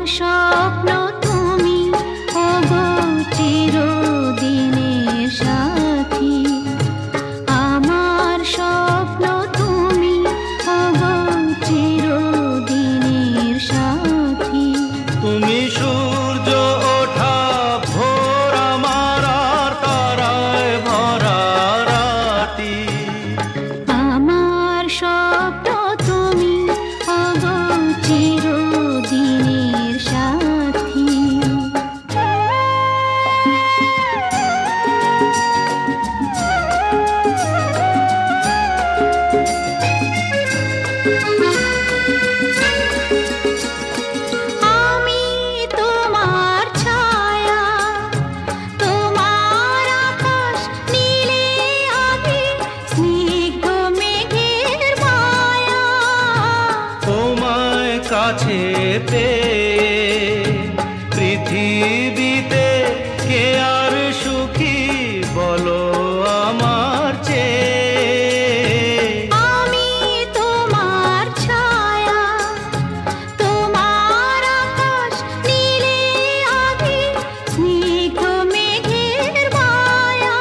স্বপ্ন তুমি ওগো চিরদিনের সাথী, আমার স্বপ্ন তুমি ওগো চিরদিনের সাথী। তুমি সূর্য ওঠা ভোর আমার আর তারায় ভরা রাতি, আমার স্বপ্ন তুমি ওগো চিরদিনের সাথী। আমি তোমার ছায়া, তোমার আকাশ নীলে আভি, স্নিগ্ধ মেঘের মায়া। তোমায় কাছে পেয়ে পৃথিবীতে কে আর সুখী বলো আমার চেয়ে। আমি তোমার ছায়া, তোমার আকাশ নীলে আভি, স্নিগ্ধ মেঘের মায়া।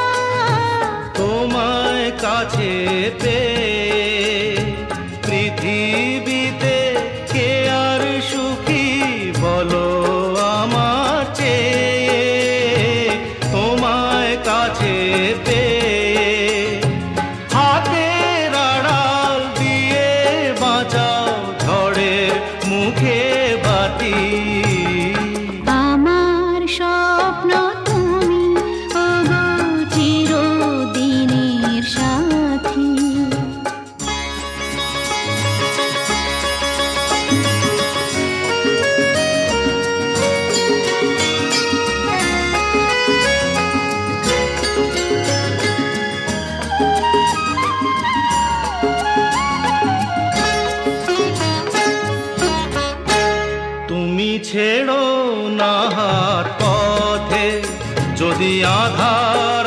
তোমায় কাছে পেয়ে পৃথিবীতে কে আর সুখী বলো আমার চেয়ে। তোমায় কাছে পেয়ে হাতের আড়াল দিয়ে বাঁচাও ঝড়ের মুখে বাতি। আমার স্বপ্ন তুমি ওগো চিরদিনের সাথী। তুমি ছেড়ো না হাত পথে যদি আধার